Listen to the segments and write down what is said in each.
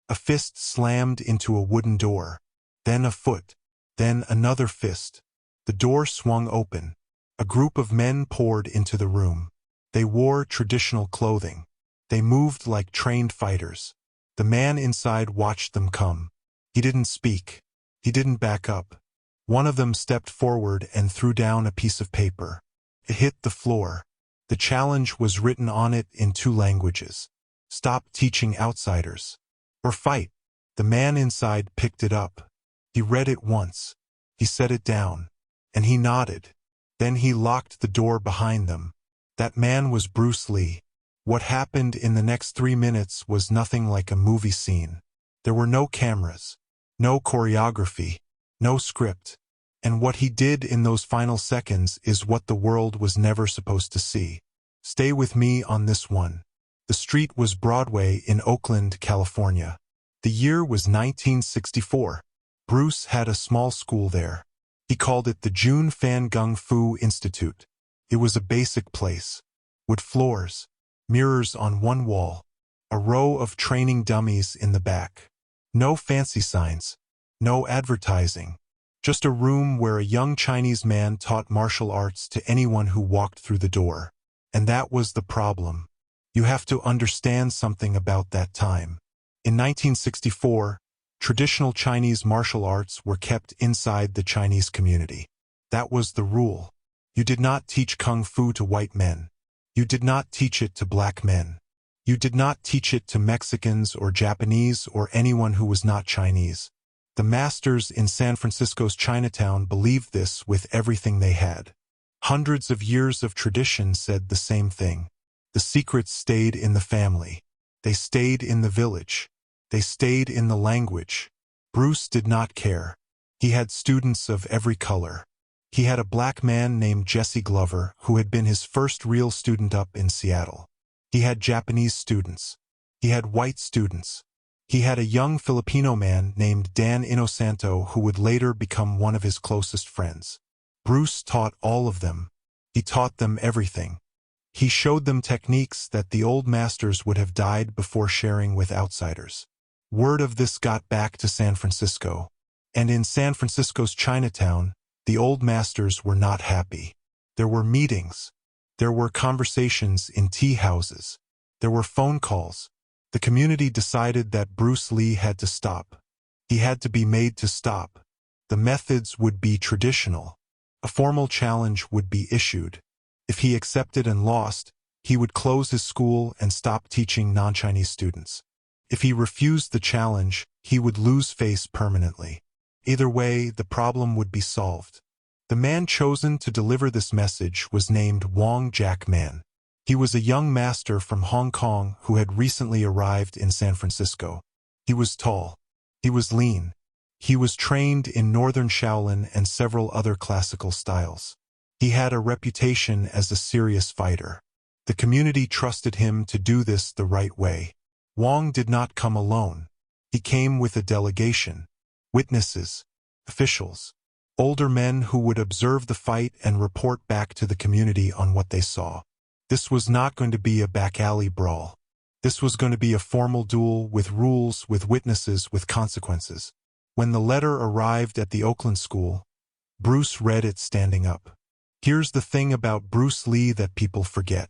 A fist slammed into a wooden door, then a foot, then another fist. The door swung open. A group of men poured into the room. They wore traditional clothing. They moved like trained fighters. The man inside watched them come. He didn't speak. He didn't back up. One of them stepped forward and threw down a piece of paper. It hit the floor. The challenge was written on it in 2 languages. Stop teaching outsiders. Or fight. The man inside picked it up. He read it once. He set it down. And he nodded. Then he locked the door behind them. That man was Bruce Lee. What happened in the next 3 minutes was nothing like a movie scene. There were no cameras, no choreography, no script. And what he did in those final seconds is what the world was never supposed to see. Stay with me on this one. The street was Broadway in Oakland, California. The year was 1964. Bruce had a small school there. He called it the Jun Fan Gung Fu Institute. It was a basic place. Wood floors, mirrors on one wall, a row of training dummies in the back. No fancy signs, no advertising. Just a room where a young Chinese man taught martial arts to anyone who walked through the door. And that was the problem. You have to understand something about that time. In 1964, traditional Chinese martial arts were kept inside the Chinese community. That was the rule. You did not teach kung fu to white men. You did not teach it to black men. You did not teach it to Mexicans or Japanese or anyone who was not Chinese. The masters in San Francisco's Chinatown believed this with everything they had. Hundreds of years of tradition said the same thing. The secrets stayed in the family. They stayed in the village. They stayed in the language. Bruce did not care. He had students of every color. He had a black man named Jesse Glover who had been his first real student up in Seattle. He had Japanese students. He had white students. He had a young Filipino man named Dan Inosanto who would later become one of his closest friends. Bruce taught all of them. He taught them everything. He showed them techniques that the old masters would have died before sharing with outsiders. Word of this got back to San Francisco. And in San Francisco's Chinatown, the old masters were not happy. There were meetings. There were conversations in tea houses. There were phone calls. The community decided that Bruce Lee had to stop. He had to be made to stop. The methods would be traditional. A formal challenge would be issued. If he accepted and lost, he would close his school and stop teaching non-Chinese students. If he refused the challenge, he would lose face permanently. Either way, the problem would be solved. The man chosen to deliver this message was named Wong Jack Man. He was a young master from Hong Kong who had recently arrived in San Francisco. He was tall. He was lean. He was trained in Northern Shaolin and several other classical styles. He had a reputation as a serious fighter. The community trusted him to do this the right way. Wong did not come alone. He came with a delegation. Witnesses, officials, older men who would observe the fight and report back to the community on what they saw. This was not going to be a back alley brawl. This was going to be a formal duel with rules, with witnesses, with consequences. When the letter arrived at the Oakland school, Bruce read it standing up. Here's the thing about Bruce Lee that people forget.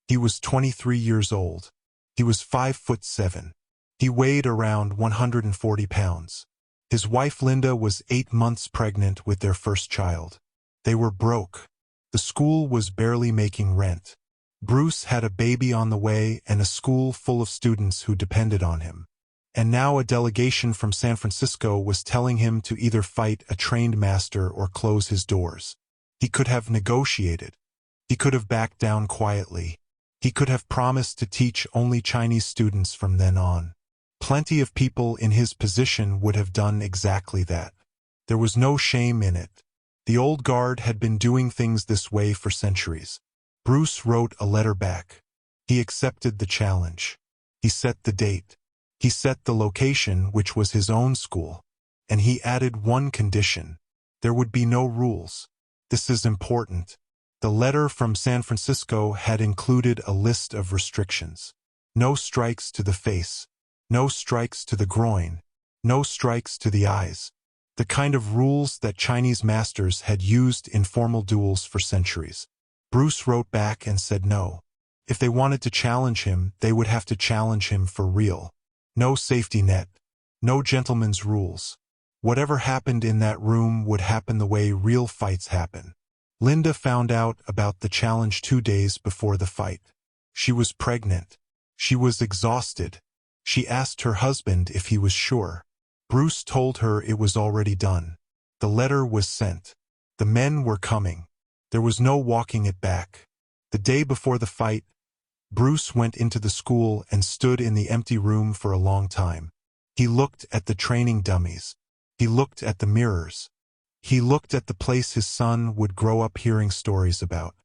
He was 23 years old. He was 5'7". He weighed around 140 pounds. His wife Linda was 8 months pregnant with their first child. They were broke. The school was barely making rent. Bruce had a baby on the way and a school full of students who depended on him. And now a delegation from San Francisco was telling him to either fight a trained master or close his doors. He could have negotiated. He could have backed down quietly. He could have promised to teach only Chinese students from then on. Plenty of people in his position would have done exactly that. There was no shame in it. The old guard had been doing things this way for centuries. Bruce wrote a letter back. He accepted the challenge. He set the date. He set the location, which was his own school. And he added one condition. There would be no rules. This is important. The letter from San Francisco had included a list of restrictions. No strikes to the face. No strikes to the groin. No strikes to the eyes. The kind of rules that Chinese masters had used in formal duels for centuries. Bruce wrote back and said no. If they wanted to challenge him, they would have to challenge him for real. No safety net. No gentleman's rules. Whatever happened in that room would happen the way real fights happen. Linda found out about the challenge 2 days before the fight. She was pregnant. She was exhausted. She asked her husband if he was sure. Bruce told her it was already done. The letter was sent. The men were coming. There was no walking it back. The day before the fight, Bruce went into the school and stood in the empty room for a long time. He looked at the training dummies. He looked at the mirrors. He looked at the place his son would grow up hearing stories about.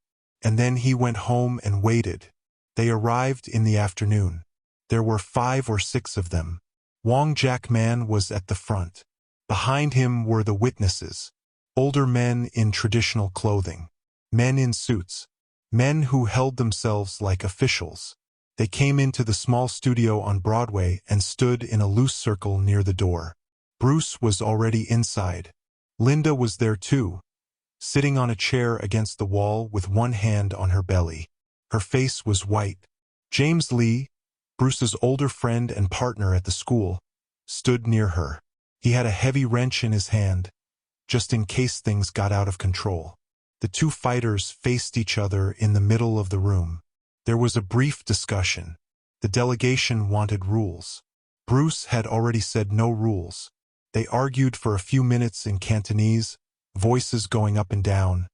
And then he went home and waited. They arrived in the afternoon. There were 5 or 6 of them. Wong Jackman was at the front. Behind him were the witnesses. Older men in traditional clothing. Men in suits. Men who held themselves like officials. They came into the small studio on Broadway and stood in a loose circle near the door. Bruce was already inside. Linda was there too, sitting on a chair against the wall with one hand on her belly. Her face was white. James Lee, Bruce's older friend and partner at the school, stood near her. He had a heavy wrench in his hand, just in case things got out of control. The 2 fighters faced each other in the middle of the room. There was a brief discussion. The delegation wanted rules. Bruce had already said no rules. They argued for a few minutes in Cantonese, voices going up and down,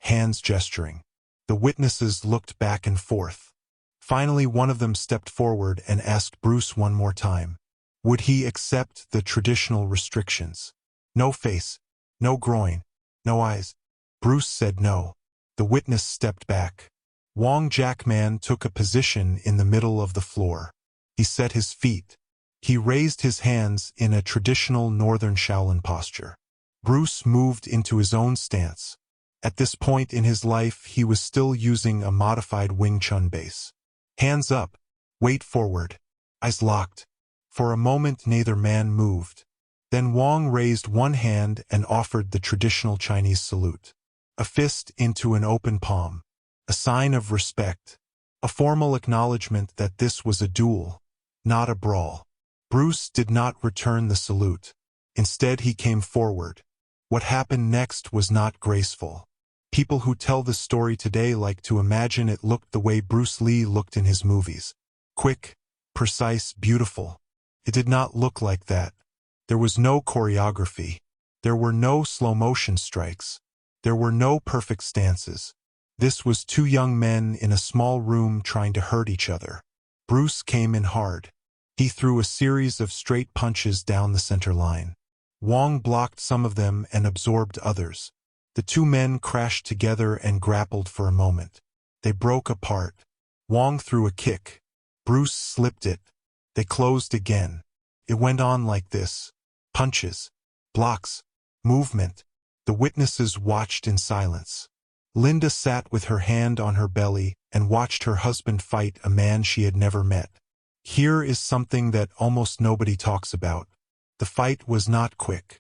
hands gesturing. The witnesses looked back and forth. Finally, one of them stepped forward and asked Bruce one more time. Would he accept the traditional restrictions? No face, no groin, no eyes. Bruce said no. The witness stepped back. Wong Jackman took a position in the middle of the floor. He set his feet. He raised his hands in a traditional northern Shaolin posture. Bruce moved into his own stance. At this point in his life, he was still using a modified Wing Chun base. Hands up, weight forward, eyes locked. For a moment, neither man moved. Then Wong raised one hand and offered the traditional Chinese salute. A fist into an open palm. A sign of respect. A formal acknowledgement that this was a duel, not a brawl. Bruce did not return the salute. Instead, he came forward. What happened next was not graceful. People who tell this story today like to imagine it looked the way Bruce Lee looked in his movies. Quick, precise, beautiful. It did not look like that. There was no choreography. There were no slow-motion strikes. There were no perfect stances. This was 2 young men in a small room trying to hurt each other. Bruce came in hard. He threw a series of straight punches down the center line. Wong blocked some of them and absorbed others. The 2 men crashed together and grappled for a moment. They broke apart. Wong threw a kick. Bruce slipped it. They closed again. It went on like this. Punches. Blocks. Movement. The witnesses watched in silence. Linda sat with her hand on her belly and watched her husband fight a man she had never met. Here is something that almost nobody talks about. The fight was not quick.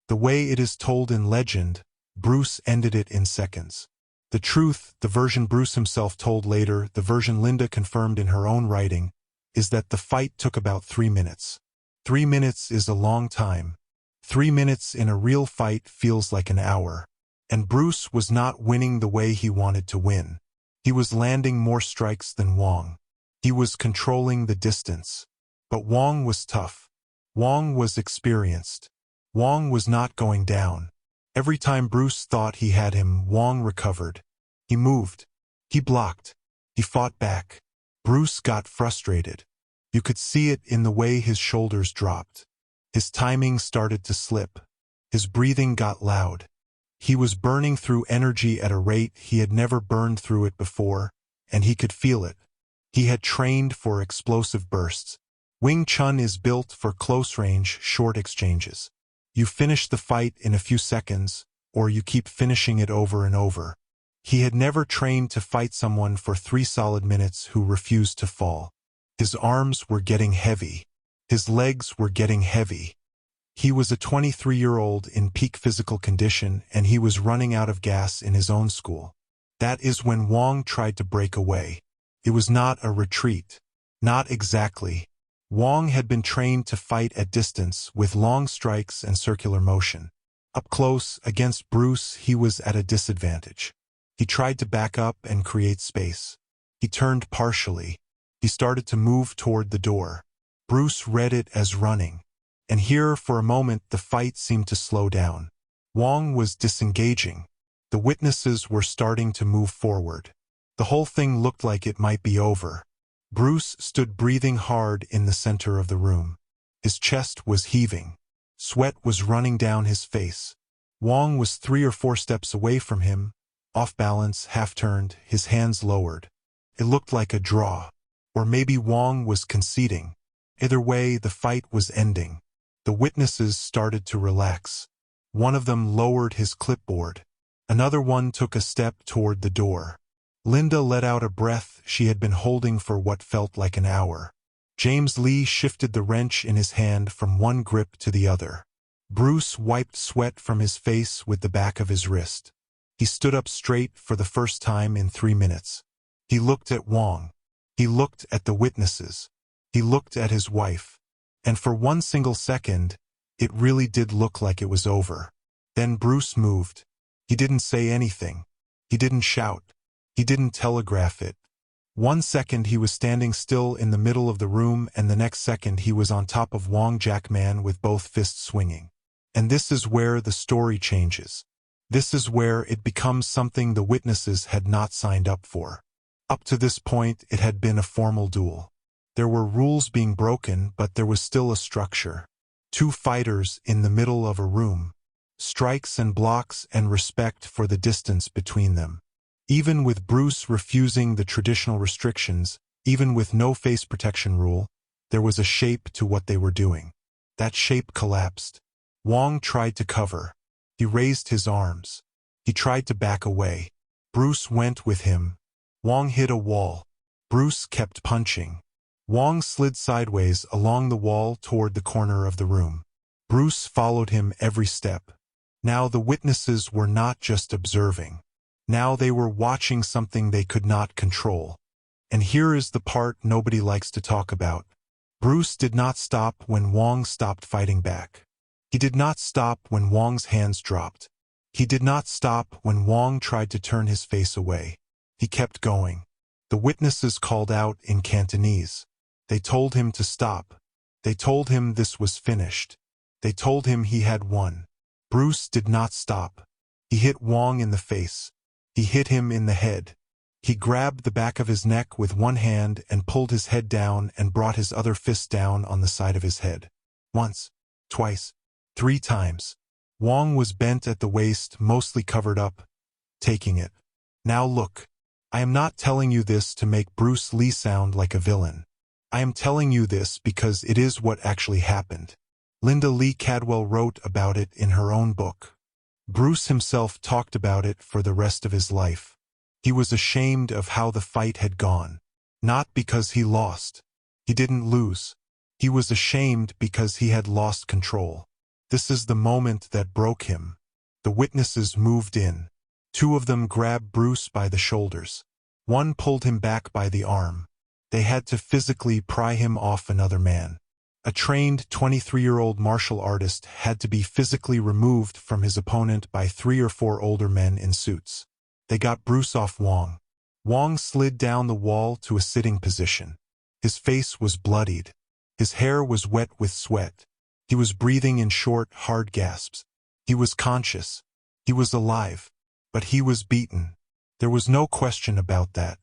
The way it is told in legend, Bruce ended it in seconds. The truth, the version Bruce himself told later, the version Linda confirmed in her own writing, is that the fight took about 3 minutes. 3 minutes is a long time. 3 minutes in a real fight feels like an hour. And Bruce was not winning the way he wanted to win. He was landing more strikes than Wong. He was controlling the distance. But Wong was tough. Wong was experienced. Wong was not going down. Every time Bruce thought he had him, Wong recovered. He moved. He blocked. He fought back. Bruce got frustrated. You could see it in the way his shoulders dropped. His timing started to slip. His breathing got loud. He was burning through energy at a rate he had never burned through it before, and he could feel it. He had trained for explosive bursts. Wing Chun is built for close-range, short exchanges. You finish the fight in a few seconds, or you keep finishing it over and over. He had never trained to fight someone for 3 solid minutes who refused to fall. His arms were getting heavy. His legs were getting heavy. He was a 23-year-old in peak physical condition, and he was running out of gas in his own school. That is when Wong tried to break away. It was not a retreat. Not exactly. Wong had been trained to fight at distance with long strikes and circular motion. Up close, against Bruce, he was at a disadvantage. He tried to back up and create space. He turned partially. He started to move toward the door. Bruce read it as running. And here, for a moment, the fight seemed to slow down. Wong was disengaging. The witnesses were starting to move forward. The whole thing looked like it might be over. Bruce stood breathing hard in the center of the room. His chest was heaving. Sweat was running down his face. Wong was 3 or 4 steps away from him, off balance, half-turned, his hands lowered. It looked like a draw. Or maybe Wong was conceding. Either way, the fight was ending. The witnesses started to relax. One of them lowered his clipboard. Another one took a step toward the door. Linda let out a breath she had been holding for what felt like an hour. James Lee shifted the wrench in his hand from one grip to the other. Bruce wiped sweat from his face with the back of his wrist. He stood up straight for the first time in 3 minutes. He looked at Wong. He looked at the witnesses. He looked at his wife. And for one single second, it really did look like it was over. Then Bruce moved. He didn't say anything. He didn't shout. He didn't telegraph it. 1 second he was standing still in the middle of the room, and the next second he was on top of Wong Jackman with both fists swinging. And this is where the story changes. This is where it becomes something the witnesses had not signed up for. Up to this point, it had been a formal duel. There were rules being broken, but there was still a structure. 2 fighters in the middle of a room. Strikes and blocks and respect for the distance between them. Even with Bruce refusing the traditional restrictions, even with no face protection rule, there was a shape to what they were doing. That shape collapsed. Wong tried to cover. He raised his arms. He tried to back away. Bruce went with him. Wong hit a wall. Bruce kept punching. Wong slid sideways along the wall toward the corner of the room. Bruce followed him every step. Now the witnesses were not just observing. Now they were watching something they could not control. And here is the part nobody likes to talk about. Bruce did not stop when Wong stopped fighting back. He did not stop when Wong's hands dropped. He did not stop when Wong tried to turn his face away. He kept going. The witnesses called out in Cantonese. They told him to stop. They told him this was finished. They told him he had won. Bruce did not stop. He hit Wong in the face. He hit him in the head. He grabbed the back of his neck with one hand and pulled his head down and brought his other fist down on the side of his head. Once, twice, 3 times. Wong was bent at the waist, mostly covered up, taking it. Now look, I am not telling you this to make Bruce Lee sound like a villain. I am telling you this because it is what actually happened. Linda Lee Cadwell wrote about it in her own book. Bruce himself talked about it for the rest of his life. He was ashamed of how the fight had gone. Not because he lost. He didn't lose. He was ashamed because he had lost control. This is the moment that broke him. The witnesses moved in. 2 of them grabbed Bruce by the shoulders. One pulled him back by the arm. They had to physically pry him off another man. A trained 23-year-old martial artist had to be physically removed from his opponent by 3 or 4 older men in suits. They got Bruce off Wong. Wong slid down the wall to a sitting position. His face was bloodied. His hair was wet with sweat. He was breathing in short, hard gasps. He was conscious. He was alive. But he was beaten. There was no question about that.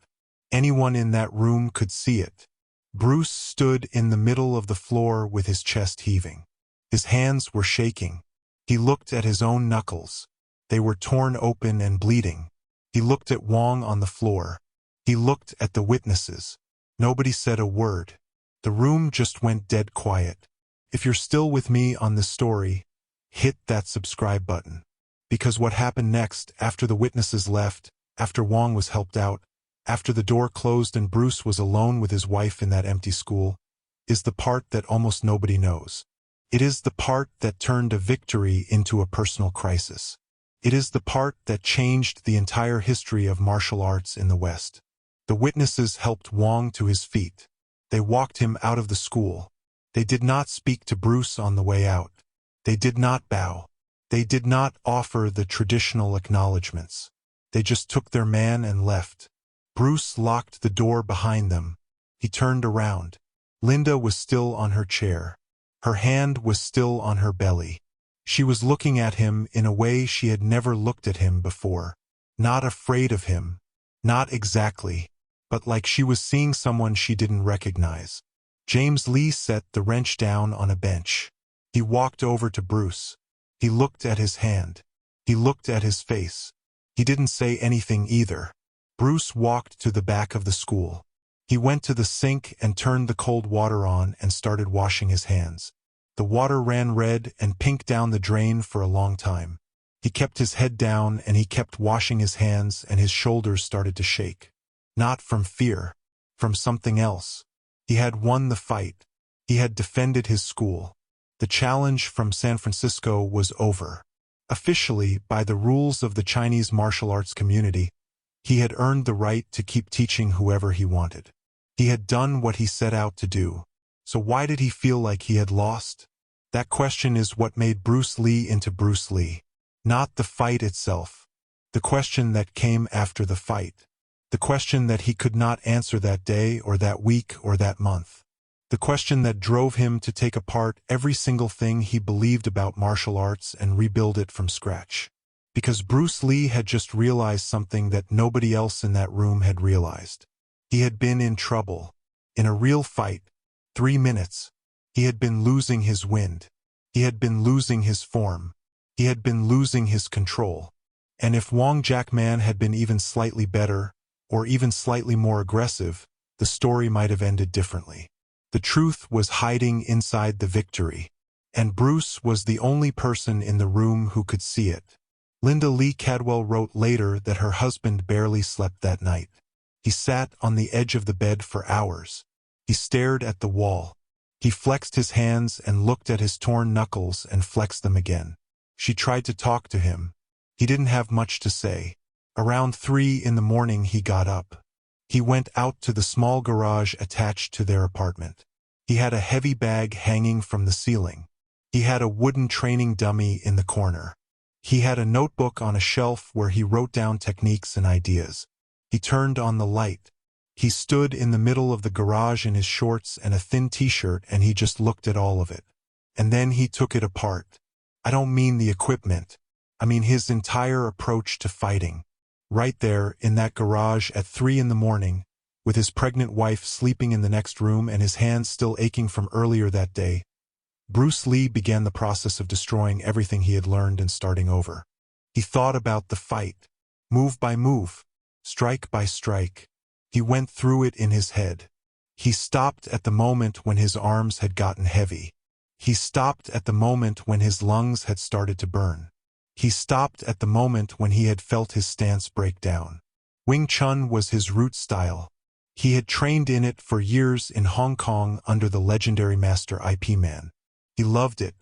Anyone in that room could see it. Bruce stood in the middle of the floor with his chest heaving. His hands were shaking. He looked at his own knuckles. They were torn open and bleeding. He looked at Wong on the floor. He looked at the witnesses. Nobody said a word. The room just went dead quiet. If you're still with me on this story, hit that subscribe button. Because what happened next, after the witnesses left, after Wong was helped out, after the door closed and Bruce was alone with his wife in that empty school, is the part that almost nobody knows. It is the part that turned a victory into a personal crisis. It is the part that changed the entire history of martial arts in the West. The witnesses helped Wong to his feet. They walked him out of the school. They did not speak to Bruce on the way out. They did not bow. They did not offer the traditional acknowledgments. They just took their man and left. Bruce locked the door behind them. He turned around. Linda was still on her chair. Her hand was still on her belly. She was looking at him in a way she had never looked at him before. Not afraid of him. Not exactly. But like she was seeing someone she didn't recognize. James Lee set the wrench down on a bench. He walked over to Bruce. He looked at his hand. He looked at his face. He didn't say anything either. Bruce walked to the back of the school. He went to the sink and turned the cold water on and started washing his hands. The water ran red and pink down the drain for a long time. He kept his head down and he kept washing his hands, and his shoulders started to shake. Not from fear, from something else. He had won the fight. He had defended his school. The challenge from San Francisco was over. Officially, by the rules of the Chinese martial arts community, he had earned the right to keep teaching whoever he wanted. He had done what he set out to do. So why did he feel like he had lost? That question is what made Bruce Lee into Bruce Lee. Not the fight itself. The question that came after the fight. The question that he could not answer that day or that week or that month. The question that drove him to take apart every single thing he believed about martial arts and rebuild it from scratch. Because Bruce Lee had just realized something that nobody else in that room had realized. He had been in trouble. In a real fight. 3 minutes. He had been losing his wind. He had been losing his form. He had been losing his control. And if Wong Jackman had been even slightly better, or even slightly more aggressive, the story might have ended differently. The truth was hiding inside the victory. And Bruce was the only person in the room who could see it. Linda Lee Cadwell wrote later that her husband barely slept that night. He sat on the edge of the bed for hours. He stared at the wall. He flexed his hands and looked at his torn knuckles and flexed them again. She tried to talk to him. He didn't have much to say. Around 3 in the morning he got up. He went out to the small garage attached to their apartment. He had a heavy bag hanging from the ceiling. He had a wooden training dummy in the corner. He had a notebook on a shelf where he wrote down techniques and ideas. He turned on the light. He stood in the middle of the garage in his shorts and a thin t-shirt, and he just looked at all of it. And then he took it apart. I don't mean the equipment. I mean his entire approach to fighting. Right there in that garage at 3 in the morning, with his pregnant wife sleeping in the next room and his hands still aching from earlier that day, Bruce Lee began the process of destroying everything he had learned and starting over. He thought about the fight, move by move, strike by strike. He went through it in his head. He stopped at the moment when his arms had gotten heavy. He stopped at the moment when his lungs had started to burn. He stopped at the moment when he had felt his stance break down. Wing Chun was his root style. He had trained in it for years in Hong Kong under the legendary master IP Man. He loved it.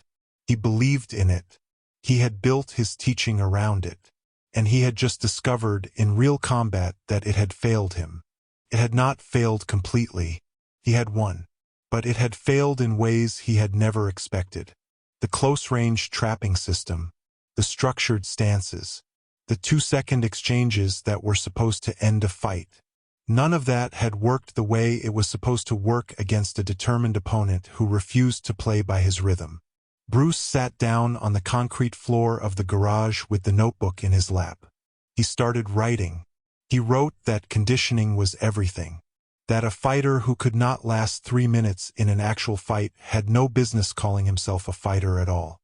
He believed in it. He had built his teaching around it. And he had just discovered in real combat that it had failed him. It had not failed completely. He had won. But it had failed in ways he had never expected. The close-range trapping system, the structured stances, the 2-second exchanges that were supposed to end a fight. None of that had worked the way it was supposed to work against a determined opponent who refused to play by his rhythm. Bruce sat down on the concrete floor of the garage with the notebook in his lap. He started writing. He wrote that conditioning was everything. That a fighter who could not last 3 minutes in an actual fight had no business calling himself a fighter at all.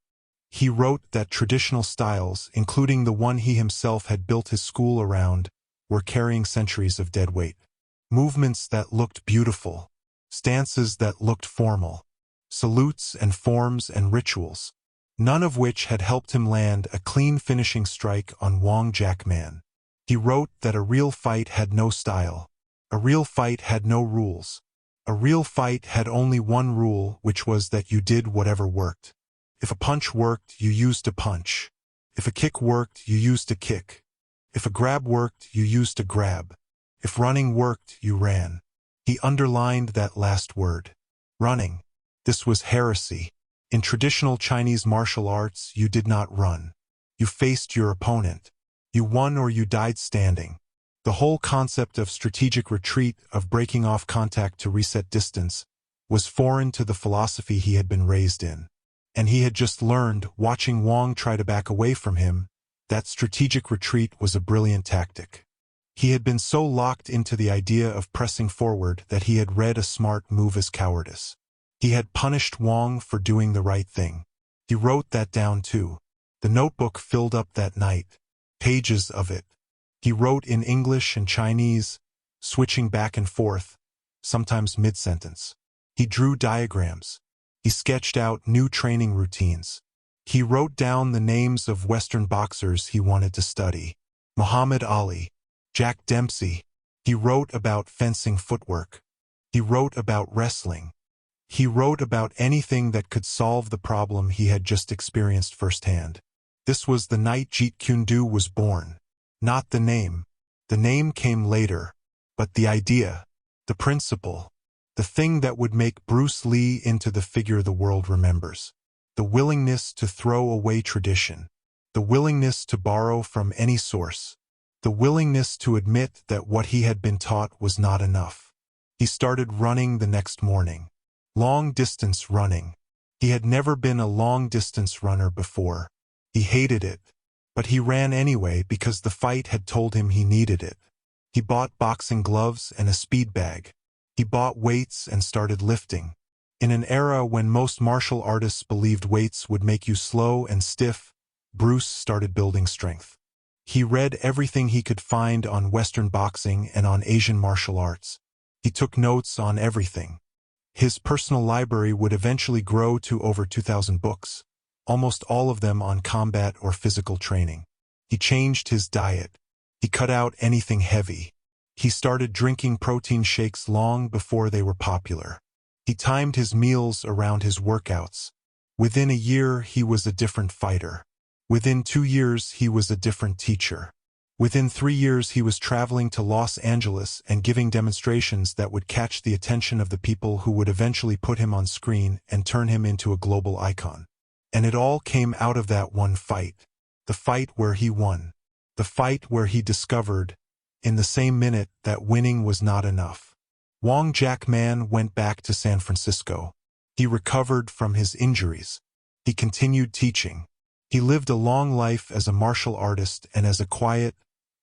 He wrote that traditional styles, including the one he himself had built his school around, were carrying centuries of dead weight. Movements that looked beautiful. Stances that looked formal. Salutes and forms and rituals. None of which had helped him land a clean finishing strike on Wong Jackman. He wrote that a real fight had no style. A real fight had no rules. A real fight had only one rule, which was that you did whatever worked. If a punch worked, you used to punch. If a kick worked, you used to kick. If a grab worked, you used to grab. If running worked, you ran. He underlined that last word. Running. This was heresy. In traditional Chinese martial arts, you did not run. You faced your opponent. You won or you died standing. The whole concept of strategic retreat, of breaking off contact to reset distance, was foreign to the philosophy he had been raised in. And he had just learned, watching Wang try to back away from him, that strategic retreat was a brilliant tactic. He had been so locked into the idea of pressing forward that he had read a smart move as cowardice. He had punished Wang for doing the right thing. He wrote that down too. The notebook filled up that night. Pages of it. He wrote in English and Chinese, switching back and forth, sometimes mid-sentence. He drew diagrams. He sketched out new training routines. He wrote down the names of Western boxers he wanted to study. Muhammad Ali, Jack Dempsey. He wrote about fencing footwork. He wrote about wrestling. He wrote about anything that could solve the problem he had just experienced firsthand. This was the night Jeet Kune Do was born. Not the name. The name came later. But the idea, the principle, the thing that would make Bruce Lee into the figure the world remembers. The willingness to throw away tradition. The willingness to borrow from any source. The willingness to admit that what he had been taught was not enough. He started running the next morning. Long-distance running. He had never been a long-distance runner before. He hated it. But he ran anyway because the fight had told him he needed it. He bought boxing gloves and a speed bag. He bought weights and started lifting. In an era when most martial artists believed weights would make you slow and stiff, Bruce started building strength. He read everything he could find on Western boxing and on Asian martial arts. He took notes on everything. His personal library would eventually grow to over 2,000 books. Almost all of them on combat or physical training. He changed his diet. He cut out anything heavy. He started drinking protein shakes long before they were popular. He timed his meals around his workouts. Within a year, he was a different fighter. Within 2 years, he was a different teacher. Within 3 years, he was traveling to Los Angeles and giving demonstrations that would catch the attention of the people who would eventually put him on screen and turn him into a global icon. And it all came out of that one fight. The fight where he won. The fight where he discovered, in the same minute, that winning was not enough. Wang Jackman went back to San Francisco. He recovered from his injuries. He continued teaching. He lived a long life as a martial artist and as a quiet,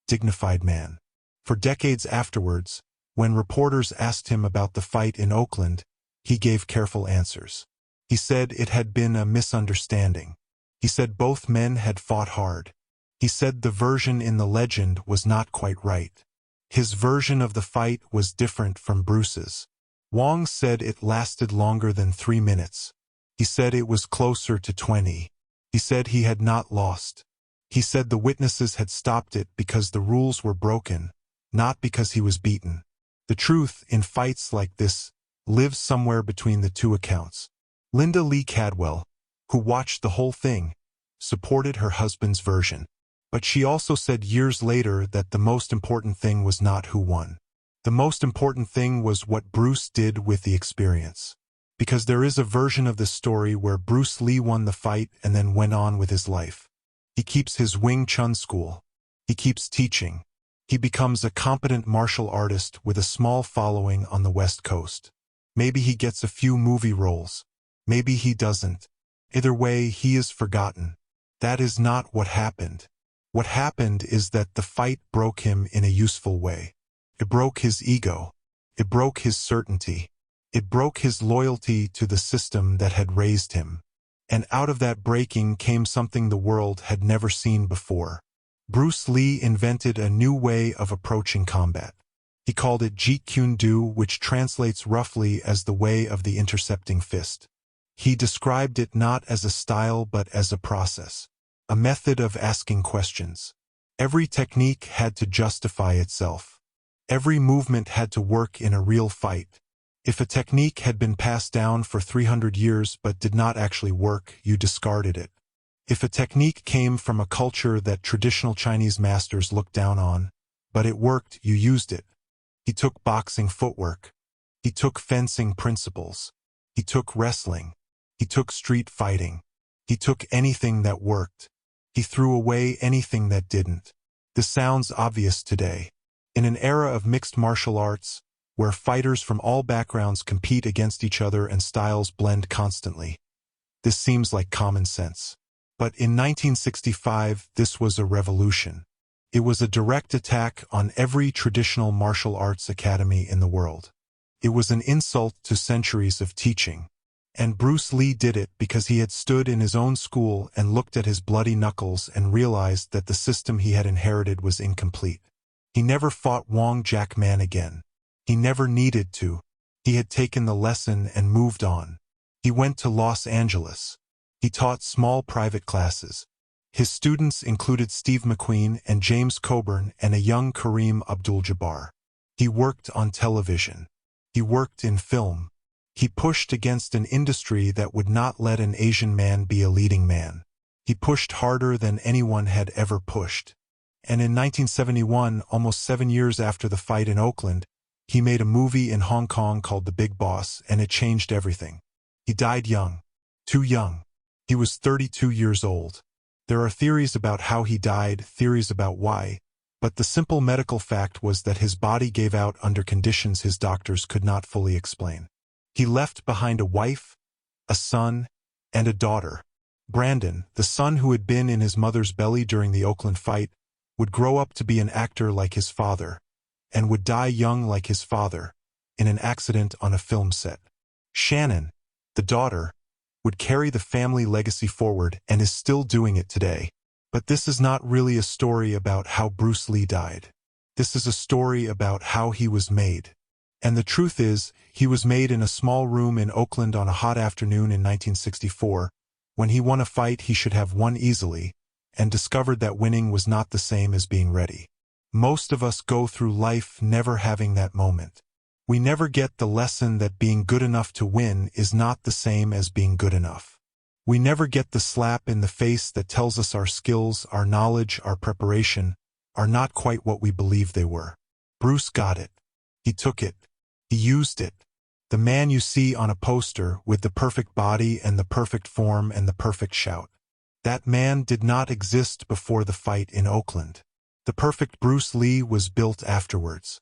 dignified man. For decades afterwards, when reporters asked him about the fight in Oakland, he gave careful answers. He said it had been a misunderstanding. He said both men had fought hard. He said the version in the legend was not quite right. His version of the fight was different from Bruce's. Wang said it lasted longer than 3 minutes. He said it was closer to 20. He said he had not lost. He said the witnesses had stopped it because the rules were broken, not because he was beaten. The truth in fights like this lives somewhere between the two accounts. Linda Lee Cadwell, who watched the whole thing, supported her husband's version. But she also said years later that the most important thing was not who won. The most important thing was what Bruce did with the experience. Because there is a version of this story where Bruce Lee won the fight and then went on with his life. He keeps his Wing Chun school. He keeps teaching. He becomes a competent martial artist with a small following on the West Coast. Maybe he gets a few movie roles. Maybe he doesn't. Either way, he is forgotten. That is not what happened. What happened is that the fight broke him in a useful way. It broke his ego. It broke his certainty. It broke his loyalty to the system that had raised him. And out of that breaking came something the world had never seen before. Bruce Lee invented a new way of approaching combat. He called it Jeet Kune Do, which translates roughly as the way of the intercepting fist. He described it not as a style but as a process, a method of asking questions. Every technique had to justify itself. Every movement had to work in a real fight. If a technique had been passed down for 300 years but did not actually work, you discarded it. If a technique came from a culture that traditional Chinese masters looked down on, but it worked, you used it. He took boxing footwork. He took fencing principles. He took wrestling. He took street fighting. He took anything that worked. He threw away anything that didn't. This sounds obvious today. In an era of mixed martial arts, where fighters from all backgrounds compete against each other and styles blend constantly, this seems like common sense. But in 1965, this was a revolution. It was a direct attack on every traditional martial arts academy in the world. It was an insult to centuries of teaching. And Bruce Lee did it because he had stood in his own school and looked at his bloody knuckles and realized that the system he had inherited was incomplete. He never fought Wong Jack Man again. He never needed to. He had taken the lesson and moved on. He went to Los Angeles. He taught small private classes. His students included Steve McQueen and James Coburn and a young Kareem Abdul-Jabbar. He worked on television. He worked in film. He pushed against an industry that would not let an Asian man be a leading man. He pushed harder than anyone had ever pushed. And in 1971, almost 7 years after the fight in Oakland, he made a movie in Hong Kong called The Big Boss, and it changed everything. He died young. Too young. He was 32 years old. There are theories about how he died, theories about why, but the simple medical fact was that his body gave out under conditions his doctors could not fully explain. He left behind a wife, a son, and a daughter. Brandon, the son who had been in his mother's belly during the Oakland fight, would grow up to be an actor like his father, and would die young like his father, in an accident on a film set. Shannon, the daughter, would carry the family legacy forward and is still doing it today. But this is not really a story about how Bruce Lee died. This is a story about how he was made. And the truth is, he was made in a small room in Oakland on a hot afternoon in 1964, when he won a fight he should have won easily, and discovered that winning was not the same as being ready. Most of us go through life never having that moment. We never get the lesson that being good enough to win is not the same as being good enough. We never get the slap in the face that tells us our skills, our knowledge, our preparation are not quite what we believe they were. Bruce got it. He took it. He used it. The man you see on a poster with the perfect body and the perfect form and the perfect shout. That man did not exist before the fight in Oakland. The perfect Bruce Lee was built afterwards.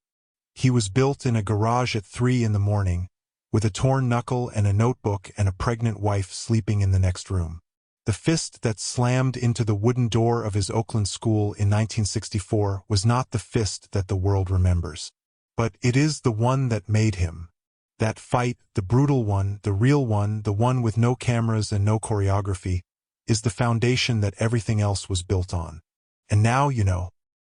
He was built in a garage at 3 in the morning, with a torn knuckle and a notebook and a pregnant wife sleeping in the next room. The fist that slammed into the wooden door of his Oakland school in 1964 was not the fist that the world remembers. But it is the one that made him. That fight, the brutal one, the real one, the one with no cameras and no choreography, is the foundation that everything else was built on. And now, you know,